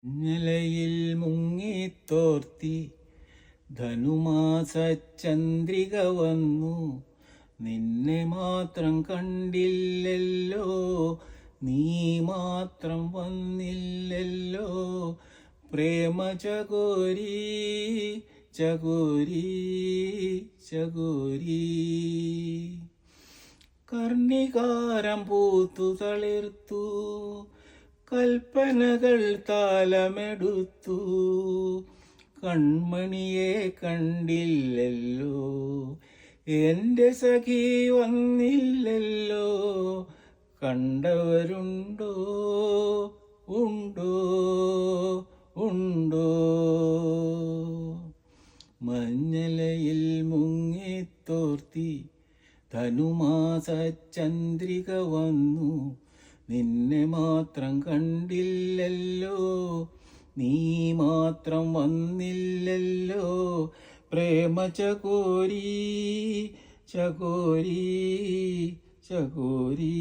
നിലയിൽ മുങ്ങിത്തോർത്തി ധനുമാസചന്ദ്രിക വന്നു. നിന്നെ മാത്രം കണ്ടില്ലല്ലോ, നീ മാത്രം വന്നില്ലല്ലോ. പ്രേമ ചകോരി ചകോരി ചകോരി. കർണികാരം പൂത്തു തളിർത്തു, കൽപ്പനകൾ താലമെടുത്തു. കൺമണിയെ കണ്ടില്ലല്ലോ, എൻ്റെ സഖി വന്നില്ലല്ലോ. കണ്ടവരുണ്ടോ ഉണ്ടോ ഉണ്ടോ. മഞ്ഞലയിൽ മുങ്ങിത്തോർത്തി ധനുമാസചന്ദ്രിക വന്നു. നിന്നെ മാത്രം കണ്ടില്ലല്ലോ, നീ മാത്രം വന്നില്ലല്ലോ. പ്രേമ ചകോരി ചകോരി ചകോരി.